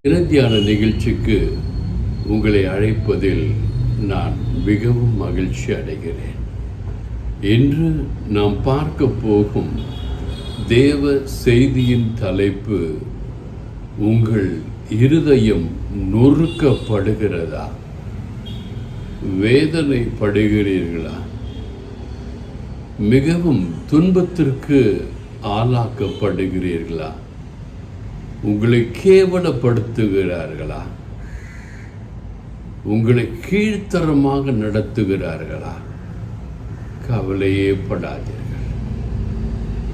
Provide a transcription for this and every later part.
தினத்தியான நிகழ்ச்சிக்கு உங்களை அழைப்பதில் நான் மிகவும் மகிழ்ச்சி அடைகிறேன். இன்று நாம் பார்க்க போகும் தேவ செய்தியின் தலைப்பு, உங்கள் இருதயம் நொறுக்கப்படுகிறதா? வேதனைப்படுகிறீர்களா? மிகவும் துன்பத்திற்கு ஆளாக்கப்படுகிறீர்களா? உங்களை கேவலப்படுத்துகிறார்களா? உங்களை கீழ்த்தரமாக நடத்துகிறார்களா? கவலையே படாதீர்கள்.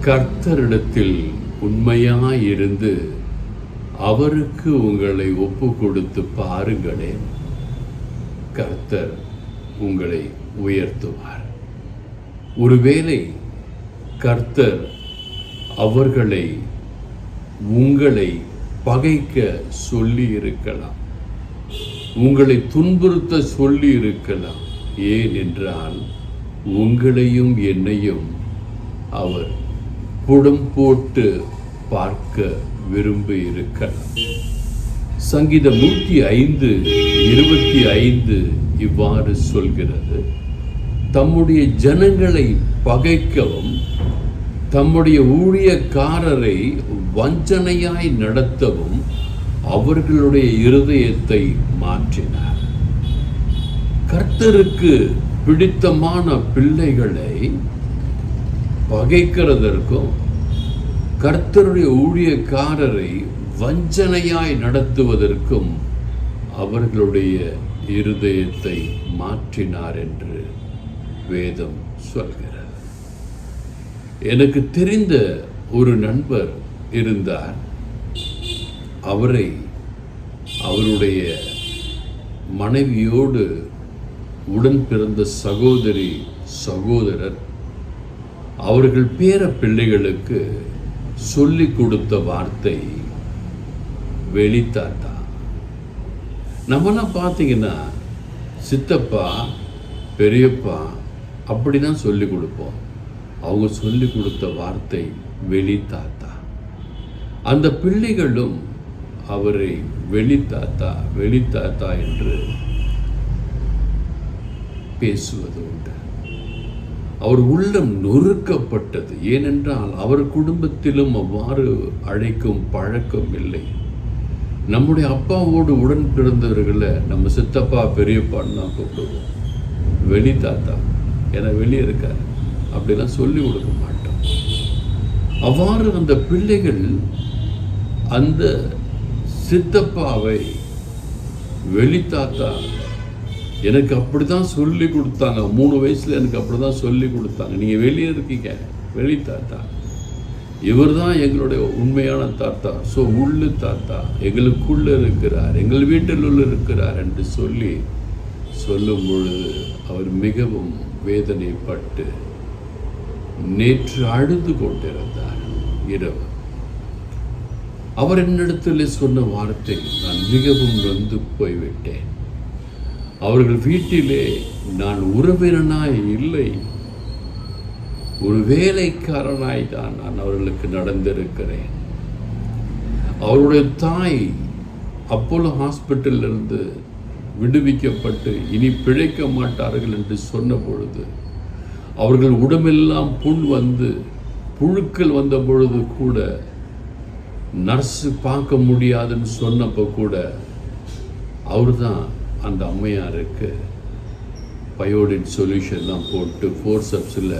கர்த்தரிடத்தில் உண்மையாயிருந்து அவருக்கு உங்களை ஒப்பு கொடுத்து பாருங்களேன். கர்த்தர் உங்களை உயர்த்துவார். ஒருவேளை கர்த்தர் அவர்களை உங்களை பகைக்க சொல்லி இருக்கலாம், உங்களை துன்புறுத்த சொல்லி இருக்கலாம். ஏன் என்றால் உங்களையும் என்னையும் அவர் புடம் போட்டு பார்க்க விரும்பி இருக்கலாம். சங்கீதம் 105:25 இவ்வாறு சொல்கிறது, தம்முடைய ஜனங்களை பகைக்கவும் தம்முடைய ஊழியக்காரரை வஞ்சனையாய் நடத்தவும் அவர்களுடைய இருதயத்தை மாற்றினார். கர்த்தருக்கு பிடித்தமான பிள்ளைகளை பகைக்கிறதற்கும் கர்த்தருடைய ஊழியக்காரரை வஞ்சனையாய் நடத்துவதற்கும் அவர்களுடைய இருதயத்தை மாற்றினார் என்று வேதம் சொல்கிறது. எனக்கு தெரிந்த ஒரு நண்பர் இருந்தார். அவருடைய மனைவியோடு உடன் பிறந்த சகோதரர் அவர்கள் பேர பிள்ளைகளுக்கு சொல்லிக் கொடுத்த வார்த்தை வெளித்தாத்தா. நம்மளாம் பார்த்தீங்கன்னா சித்தப்பா பெரியப்பா அப்படி தான் சொல்லிக் கொடுப்போம். அவங்க சொல்லிக் கொடுத்த வார்த்தை வெளித்தாத்தா. அந்த பிள்ளைகளும் அவரை வெளித்தாத்தா வெளித்தாத்தா என்று பேசுவது உண்டு. அவர் உள்ளம் நொறுக்கப்பட்டது. ஏனென்றால் அவர் குடும்பத்திலும் அவ்வாறு அழைக்கும் பழக்கம் இல்லை. நம்முடைய அப்பாவோடு உடன் பிறந்தவர்களை நம்ம சித்தப்பா பெரியப்பான்னு தான் கூப்பிடுவோம். வெளித்தாத்தா என வெளியே இருக்காரு அப்படிலாம் சொல்லி கொடுக்க மாட்டோம். அவ்வாறு அந்த பிள்ளைகள் அந்த சித்தப்பாவை வெளித்தாத்தா எனக்கு அப்படிதான் சொல்லி கொடுத்தாங்க, 3 வயசுல எனக்கு அப்படிதான் சொல்லி கொடுத்தாங்க, நீங்க வெளியே இருக்கீங்க வெளித்தாத்தா, இவர் தான் எங்களுடைய உண்மையான தாத்தா, ஸோ உள்ளு தாத்தா எங்களுக்குள்ள இருக்கிறார், எங்கள் வீட்டில் உள்ள இருக்கிறார் என்று சொல்லும் பொழுது அவர் மிகவும் வேதனைப்பட்டு நேற்று அழுது கொண்டிருந்தார். இரவு அவர் என்னிடத்தில் சொன்ன வார்த்தை, நான் மிகவும் நொந்து போய்விட்டேன். அவர்கள் வீட்டிலே நான் உறவினனாய் இல்லை, ஒரு வேலைக்காரனாய் தான் நான் அவர்களுக்கு நடந்திருக்கிறேன். அவருடைய தாய் அப்போலோ ஹாஸ்பிட்டலிருந்து விடுவிக்கப்பட்டு இனி பிழைக்க மாட்டார்கள் என்று சொன்ன பொழுது, அவர்கள் உடம்பெல்லாம் புண் வந்து புழுக்கள் வந்த பொழுது கூட நர்ஸு பார்க்க முடியாதுன்னு சொன்னப்போ கூட அவர் தான் அந்த அம்மையாருக்கு பயோடின் சொல்யூஷன்லாம் போட்டு ஃபோர்சப்ஸில்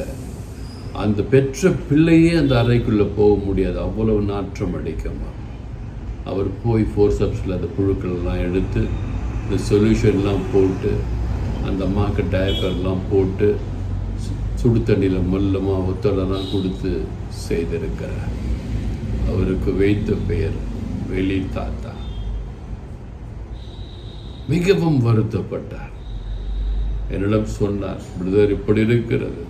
அந்த பெற்ற பிள்ளையே அந்த அறைக்குள்ளே போக முடியாது, அவ்வளவு நாற்றம் அடிக்குமா. அவர் போய் ஃபோர்சப்ஸில் அந்த புழுக்கள்லாம் எடுத்து இந்த சொல்யூஷன்லாம் போட்டு அந்த அம்மாவுக்கு டயப்பர்லாம் போட்டு சுடு தண்ணியில் மொல்லமாக ஒத்தடலாம் கொடுத்து செய்திருக்கிறார். அவருக்கு வைத்த பெயர் வெளித்தாத்தா. மிகவும் வருத்தப்பட்டார். என்னிடம் சொன்னார், பிரதர் இப்படி இருக்கிறது,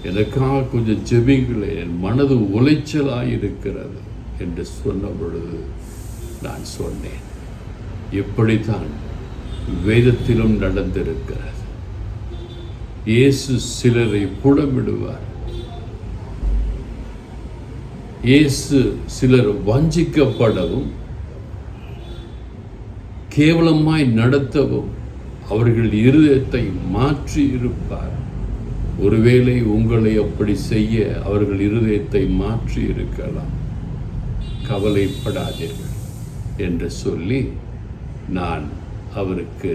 எனக்காக கொஞ்சம் ஜெபிங்களே, என் மனது உளைச்சலாக இருக்கிறது என்று சொன்ன பொழுது நான் சொன்னேன், இப்படித்தான் வேதத்திலும் நடந்திருக்கிறது. இயேசு சிலரை புடமிடுவார். இயேசு சிலர் வஞ்சிக்கப்படவும் கேவலமாய் நடத்தவும் அவர்கள் இருதயத்தை மாற்றி இருப்பார். ஒருவேளை உங்களை அப்படி செய்ய அவர்கள் இருதயத்தை மாற்றி இருக்கலாம். கவலைப்படாதீர்கள் என்று சொல்லி நான் அவருக்கு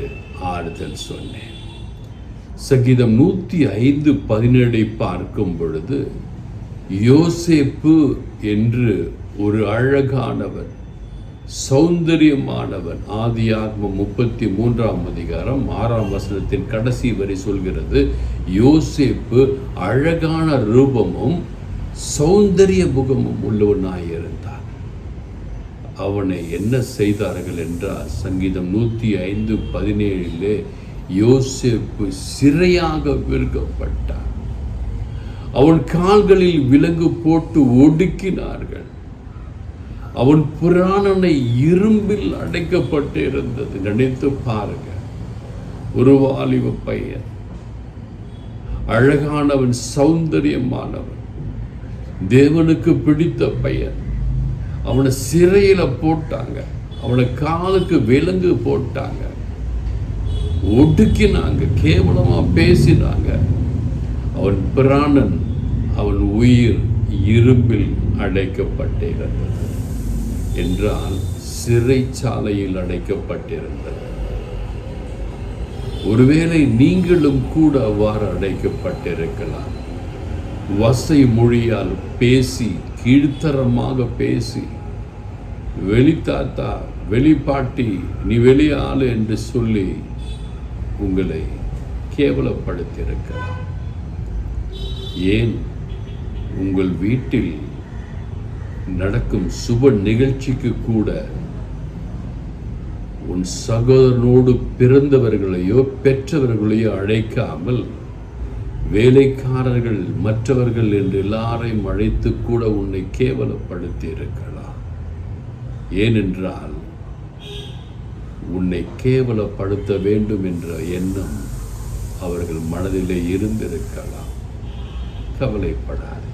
ஆறுதல் சொன்னேன். சங்கீதம் 105:17 பார்க்கும் பொழுது, யோசேப்பு என்று ஒரு அழகானவன், சௌந்தரியமானவன், ஆதியாகமம் 33:6 கடைசி வரை சொல்கிறது, யோசேப்பு அழகான ரூபமும் சௌந்தரிய முகமும் உள்ளவனாயிருந்தான். அவனை என்ன செய்தார்கள் என்றால், சங்கீதம் 105:17 யோசேப்பு சிறையாக விற்கப்பட்டார். அவன் கால்களில் விலங்கு போட்டு ஒடுக்கினார்கள். அவன் புராணனை இரும்பில் அடைக்கப்பட்டு இருந்தது. நினைத்து பாருங்க. ஒரு வாலிப பையன், அழகானவன், சௌந்தரியமானவன், தேவனுக்கு பிடித்த பையன், அவனை சிறையில போட்டாங்க. அவனை காலுக்கு விலங்கு போட்டாங்க, ஒடுக்கினாங்க, கேவலமா பேசினாங்க. அவன் பிராணன், அவன் உயிர் இரும்பில் அடைக்கப்பட்டிருந்தது என்றால் சிறைச்சாலையில் அடைக்கப்பட்டிருந்தது. ஒருவேளை நீங்களும் கூட அவ்வாறு அடைக்கப்பட்டிருக்கலாம். வசை மொழியால் பேசி, கீழ்த்தரமாக பேசி, வெளித்தாத்தா, வெளிப்பாட்டி, நீ வெளியாளு என்று சொல்லி உங்களை கேவலப்படுத்தியிருக்கலாம். ஏன் உங்கள் வீட்டில் நடக்கும் சுப நிகழ்ச்சிக்கு கூட உன் சகோதரனோடு பிறந்தவர்களையோ பெற்றவர்களையோ அழைக்காமல் வேலைக்காரர்கள், மற்றவர்கள் என்று எல்லாரையும் அழைத்து கூட உன்னை கேவலப்படுத்தி இருக்கலாம். ஏனென்றால் உன்னை கேவலப்படுத்த வேண்டும் என்ற எண்ணம் அவர்கள் மனதிலே இருந்திருக்கலாம். கவலைப்படாது.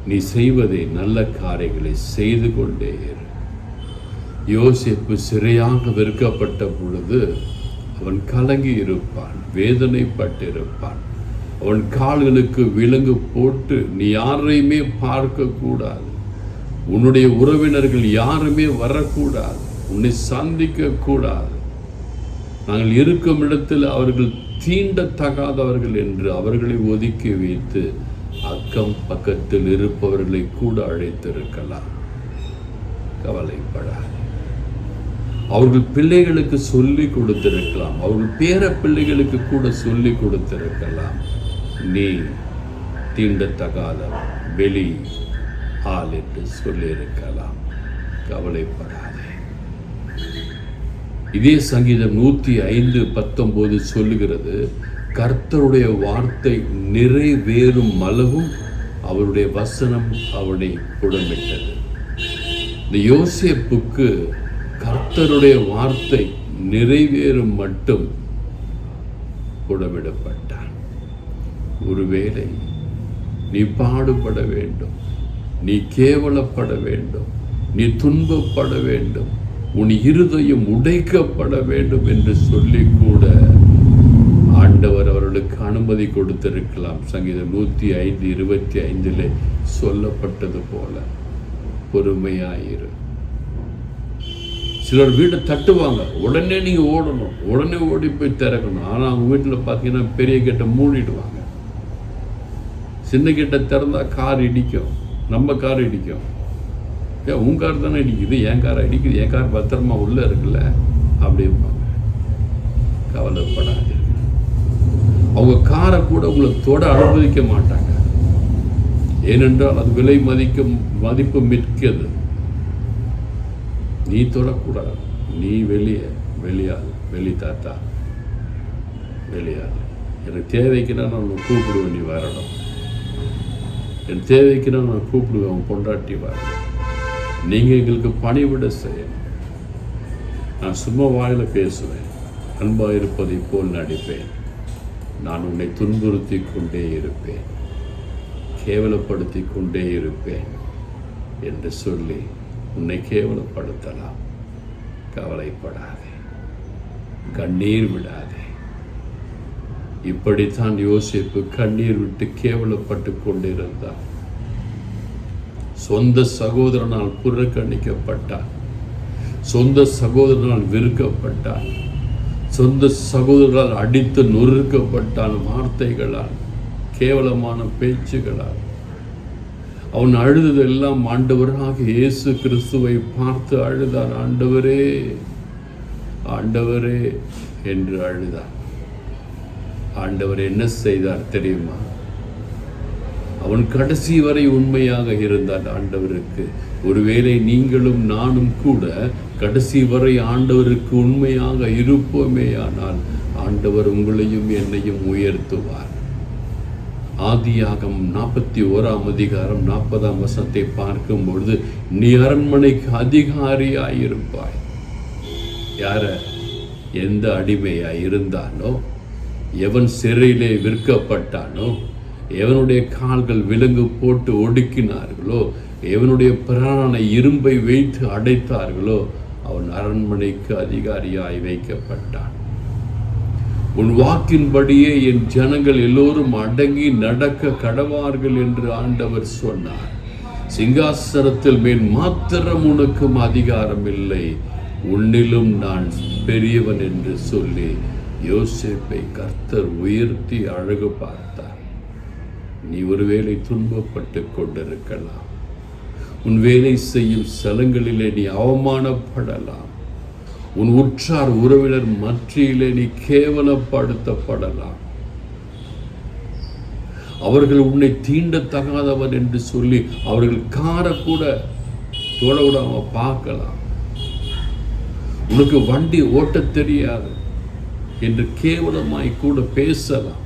நீ செய்வதை, நல்ல காரியங்களை செய்து கொண்டே இரு. யோசேப்பு சிறையாக விற்கப்பட்ட பொழுது அவன் கலங்கி இருப்பான், வேதனைப்பட்டிருப்பான். அவன் கால்களுக்கு விலங்கு போட்டு நீ யாரையுமே பார்க்கக்கூடாது, உன்னுடைய உறவினர்கள் யாருமே வரக்கூடாது, உன்னை சந்திக்க கூடாது, நாங்கள் இருக்கும் இடத்தில் அவர்கள் தீண்டத்தகாதவர்கள் என்று அவர்களை ஒதுக்கி வைத்து அக்கம் பக்கத்தில் இருப்பவர்களை கூட அழைத்திருக்கலாம். கவலைப்படாது. அவர்கள் பிள்ளைகளுக்கு சொல்லி கொடுத்திருக்கலாம், அவர்கள் பேர பிள்ளைகளுக்கு கூட சொல்லி கொடுத்திருக்கலாம், நீ தீண்டத்தகாத வெளி ஆள் என்று சொல்லியிருக்கலாம். கவலைப்படாதே. இதே சங்கீதம் 105:19 சொல்லுகிறது, கர்த்தருடைய வார்த்தை நிறைவேறும் அளவும் அவருடைய வசனம் அவனை புடமிட்டது. இந்த யோசேப்புக்கு கர்த்தருடைய வார்த்தை நிறைவேறும் மட்டும் புடமிடப்பட்டான். ஒருவேளை நீ பாடுபட வேண்டும், நீ கேவலப்பட வேண்டும், நீ துன்பப்பட வேண்டும், உன் இருதயம் உடைக்கப்பட வேண்டும் என்று சொல்லி கூட ஆண்டவர் அவர்களுக்கு அனுமதி கொடுத்திருக்கலாம். சங்கீதம் 105:25 சொல்லப்பட்டது போல பொறுமையாயிரு. சிலர் வீட்டை தட்டுவாங்க, உடனே நீங்கள் ஓடணும், உடனே ஓடி போய் திறக்கணும். ஆனால் அவங்க வீட்டில் பார்த்தீங்கன்னா பெரிய கேட்டை மூடிடுவாங்க. சின்ன கேட்டை திறந்தா கார் இடிக்கும், நம்ம கார் இடிக்கும். ஏன் உன் கார் தானே இடிக்குது, என் காரை இடிக்குது, என் கார் பத்திரமா உள்ளே இருக்குல்ல அப்படிம்பாங்க. கவலைப்படாதீர்கள். அவங்க காரை கூட உங்களை தொட அனுமதிக்க மாட்டாங்க. ஏனென்றால் அது விலை மதிப்பு மிக்கது. நீ தொடக்கூடாது. நீ வெளி தாத்தா வெளியாது. எனக்கு தேவைக்குன்னா நான் கூப்பிடுவேன், நீ வரணும். என் தேவைக்குன்னா நான் கூப்பிடுவேன், பொண்டாட்டி வரணும். நீங்கள் எங்களுக்கு பணிவிட செய்யணும். நான் சும்மா வாயில் பேசுவேன், அன்பாக இருப்பதை போல் நடிப்பேன். நான் உன்னை துன்புறுத்தி கொண்டே இருப்பேன், கேவலப்படுத்தி கொண்டே இருப்பேன் என்று சொல்லி உன்னை கேவலப்படுத்தலாம். கவலைப்படாதே, கண்ணீர் விடாதே. இப்படித்தான் யோசேப்பு கண்ணீர் விட்டு கேவலப்பட்டு கொண்டிருந்தார். சொந்த சகோதரனால் புறக்கணிக்கப்பட்டார், சொந்த சகோதரனால் வெறுக்கப்பட்டார், சொந்த சகோதரரால் அடித்து நொறுக்கப்பட்டான். வார்த்தைகளால், கேவலமான பேச்சுகளால். அவன் அழுததெல்லாம் ஆண்டவராக இயேசு கிறிஸ்துவை பார்த்து அழுதார். ஆண்டவரே, ஆண்டவரே என்று அழுதார். ஆண்டவர் என்ன செய்தார் தெரியுமா? அவன் கடைசி வரை உண்மையாக இருந்தார் ஆண்டவருக்கு. ஒருவேளை நீங்களும் நானும் கூட கடைசி வரை ஆண்டவருக்கு உண்மையாக இருப்போமேயானால் ஆண்டவர் உங்களையும் என்னையும் உயர்த்துவார். ஆதியாகமம் 41 அதிகாரம் 40 பார்க்கும் பொழுது, நீ அரண்மனைக்கு அதிகாரியாயிருப்பாய். யார? எந்த அடிமையாய் இருந்தானோ, எவன் சிறையிலே விற்கப்பட்டானோ, எவனுடைய கால்கள் விலங்கு போட்டு ஒடுக்கினார்களோ, எவனுடைய பிராணனை இரும்பை வைத்து அடைத்தார்களோ, அவன் அரண்மனைக்கு அதிகாரியாய் வைக்கப்பட்டான். உன் வாக்கின்படியே என் ஜனங்கள் எல்லோரும் அடங்கி நடக்க கடவார்கள் என்று ஆண்டவர் சொன்னார். சிங்காசனத்தில் மேல் மாத்திரம் உனக்கும் அதிகாரம் இல்லை, உன்னிலும் நான் பெரியவன் என்று சொல்லி யோசேப்பை கர்த்தர் உயர்த்தி அழகு பார்த்தார். நீ ஒருவேளை துன்பப்பட்டு கொண்டிருக்கலாம், உன் வேலை செய்யும் ஸ்தலங்களிலே நீ அவமானப்படலாம், உன் உற்றார் உறவினர் மத்தியிலே நீ கேவலப்படுத்தப்படலாம், அவர்கள் உன்னை தீண்டத்தகாதவன் என்று சொல்லி அவர்கள் கார கூட தொட விடாம பார்க்கலாம், உனக்கு வண்டி ஓட்ட தெரியாது என்று கேவலமாய் கூட பேசலாம்,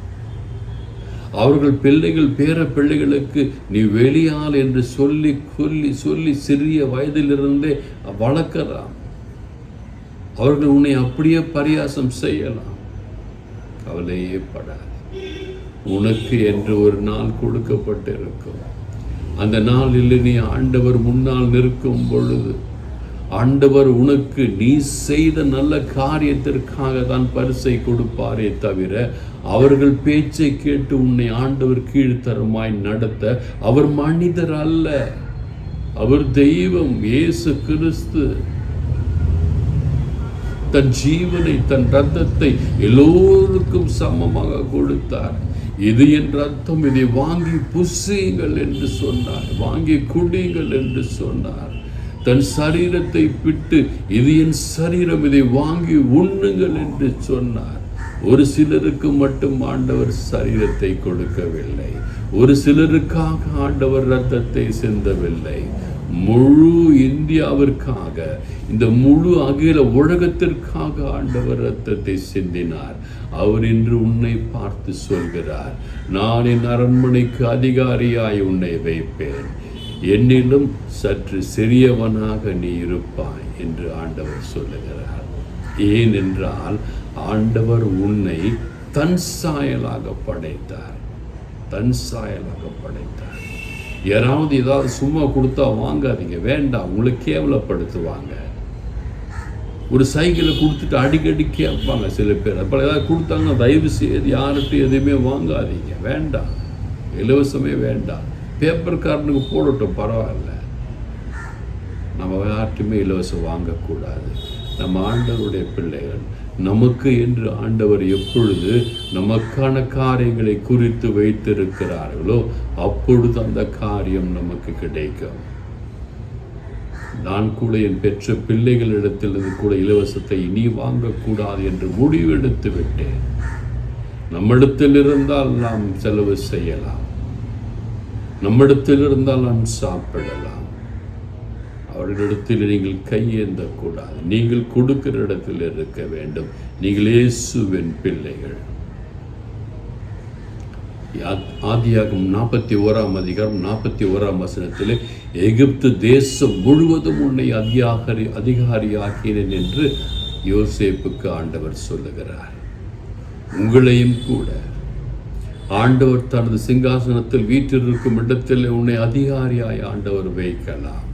அவர்கள் பிள்ளைகள் பேர பிள்ளைகளுக்கு நீ வெளியால் என்று சொல்லி சொல்லி சொல்லி சிறிய வயதிலிருந்தே வளர்க்கலாம், அவர்கள் உன்னை அப்படியே பரியாசம் செய்யலாம். கவலையே படாது. உனக்கு என்று ஒரு நாள் கொடுக்கப்பட்டிருக்கும். அந்த நாளில் நீ ஆண்டவர் முன்னால் நிற்கும் பொழுது ஆண்டவர் உனக்கு நீ செய்த நல்ல காரியத்திற்காக தான் பரிசை கொடுப்பாரே தவிர, அவர்கள் பேச்சை கேட்டு உன்னை ஆண்டவர் கீழ்த்தரமாய் நடத்த அவர் மனிதர் அல்ல, அவர் தெய்வம். இயேசு கிறிஸ்து தன் ஜீவனை, தன் ரத்தத்தை எல்லோருக்கும் சமமாக கொடுத்தார். இது என் ரத்தம், இதை வாங்கி புசியுங்கள் என்று சொன்னார், வாங்கி குடியுங்கள் என்று சொன்னார். தன் சரீரத்தை பிட்டு இது என் சரீரம், இதை வாங்கி உண்ணுங்கள் என்று சொன்னார். ஒரு சிலருக்கு மட்டும் ஆண்டவர் சரீரத்தை கொடுக்கவில்லை, ஒரு சிலருக்காக ஆண்டவர் ரத்தத்தை சிந்தவில்லை. முழு இந்தியாவிற்காக, இந்த முழு அகில உலகத்திற்காக ஆண்டவர் ரத்தத்தை சிந்தினார். அவர் இன்று உன்னை பார்த்து சொல்கிறார், நான் என் அரண்மனைக்கு அதிகாரியாய் உன்னை வைப்பேன், என்னிலும் சற்று சிறியவனாக நீ இருப்பாய் என்று ஆண்டவர் சொல்லுகிறார். ஏனென்றால் ஆண்டவர் உன்னை தன் சாயலாக படைத்தார், தன் சாயலாக படைத்தார். யாராவது ஏதாவது சும்மா கொடுத்தா வாங்காதீங்க, வேண்டாம், உங்களை கேவலப்படுத்துவாங்க. ஒரு சைக்கிளை கொடுத்துட்டு அடிக்கடி கேட்பாங்க சில பேர். அப்போ ஏதாவது கொடுத்தாங்கன்னா தயவு செய்து யார்கிட்டும் எதுவுமே வாங்காதீங்க, வேண்டாம், இலவசமே வேண்டாம். பேப்பர் கார்டுக்கு போடட்டும், பரவாயில்ல, நம்ம யார்ட்டுமே இலவசம் வாங்கக்கூடாது. நம்ம ஆண்டவருடைய பிள்ளைகள், நமக்கு என்று ஆண்டவர் எப்பொழுது நமக்கான காரியங்களை குறித்து வைத்திருக்கிறார்களோ அப்பொழுது அந்த காரியம் நமக்கு கிடைக்கும். நான் கூட என் பெற்ற பிள்ளைகளிடத்திலிருந்து கூட இலவசத்தை இனி வாங்கக்கூடாது என்று முடிவெடுத்து விட்டேன். நம்மிடத்தில் இருந்தால் நாம் செலவு செய்யலாம், நம்மிடத்தில் இருந்தால் நாம் சாப்பிடலாம், அவர்களிடத்தில் நீங்கள் கையேந்தக்கூடாது. நீங்கள் கொடுக்கிற இடத்தில் இருக்க வேண்டும். நீங்கள் இயேசுவின் பிள்ளைகள். ஆதியாகமம் 41 அதிகாரம் 41 எகிப்து தேசம் முழுவதும் உன்னை அதிகாரியாக்கினேன் என்று யோசேப்புக்கு ஆண்டவர் சொல்லுகிறார். உங்களையும் கூட ஆண்டவர் தனது சிங்காசனத்தில் வீற்றிருக்கும் இடத்தில் உன்னை அதிகாரியாய் ஆண்டவர் வைக்கலாம்.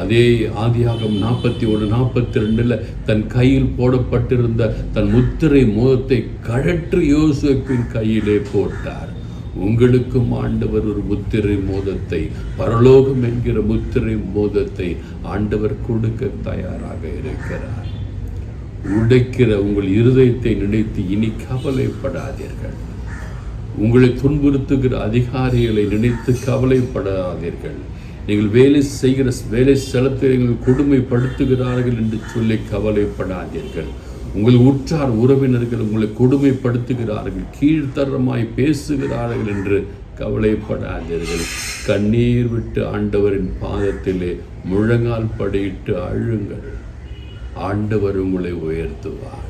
அதே ஆதியாகமம் 41:42 தன் கையில் போடப்பட்டிருந்த தன் முத்திரை மோதத்தை கழற்றி யோசேப்பின் கையிலே போட்டார். உங்களுக்கும் ஆண்டவர் ஒரு முத்திரை மோதத்தை, பரலோகம் என்கிற முத்திரை மோதத்தை ஆண்டவர் கொடுக்க தயாராக இருக்கிறார். உடைக்கிற உங்கள் இருதயத்தை நினைத்து இனி கவலைப்படாதீர்கள். உங்களை துன்புறுத்துகிற அதிகாரிகளை நினைத்து கவலைப்படாதீர்கள். நீங்கள் வேலை செய்கிற வேலை ஸ்தலத்தில் நீங்கள் கொடுமைப்படுத்துகிறார்கள் என்று சொல்லி கவலைப்படாதீர்கள். உங்கள் உற்றார் உறவினர்கள் உங்களை கொடுமைப்படுத்துகிறார்கள், கீழ்த்தரமாய் பேசுகிறார்கள் என்று கவலைப்படாதீர்கள். கண்ணீர் விட்டு ஆண்டவரின் பாதத்திலே முழங்கால் படியிட்டு அழுங்கள். ஆண்டவர் உங்களை உயர்த்துவார்.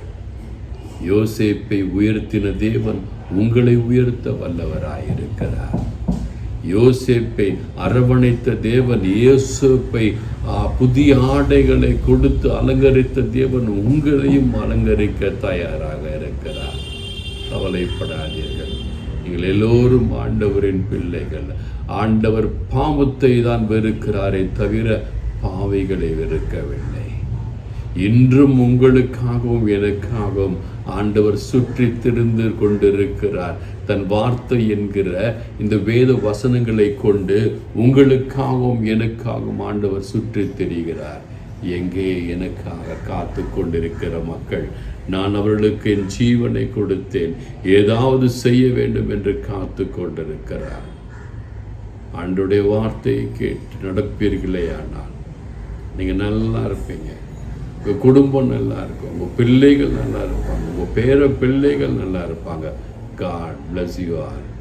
யோசேப்பை உயர்த்தின தேவன் உங்களை உயர்த்த வல்லவராயிருக்கிறார். யோசேப்பை அரவணைத்த தேவன், யோசேப்பை புதிய ஆடைகளை கொடுத்து அலங்கரித்த தேவன் உங்களையும் அலங்கரிக்க தயாராக இருக்கிறார். கவலைப்படாதீர்கள். நீங்கள் எல்லோரும் ஆண்டவரின் பிள்ளைகள். ஆண்டவர் பாவத்தை தான் வெறுக்கிறாரே தவிர பாவிகளை வெறுக்கவில்லை. இன்றும் உங்களுக்காகவும் எனக்காகவும் ஆண்டவர் சுற்றி திரிந்து கொண்டிருக்கிறார். தன் வார்த்தை என்கிற இந்த வேத வசனங்களை கொண்டு உங்களுக்காகவும் எனக்காகவும் ஆண்டவர் சுற்றி திரிகிறார். எங்கே எனக்காக காத்து கொண்டிருக்கிற மக்கள்? நான் அவர்களுக்கு என் ஜீவனை கொடுத்தேன், ஏதாவது செய்ய வேண்டும் என்று காத்து கொண்டிருக்கிறார். ஆண்டவருடைய வார்த்தையை கேட்டு நடப்பீர்களே ஆனால் நீங்கள் நல்லா இருப்பீங்க. உங்கள் குடும்பம் நல்லா இருக்கும், உங்கள் பிள்ளைகள் நல்லா இருப்பாங்க, உங்கள் பேர பிள்ளைகள் நல்லா இருப்பாங்க. God bless you all.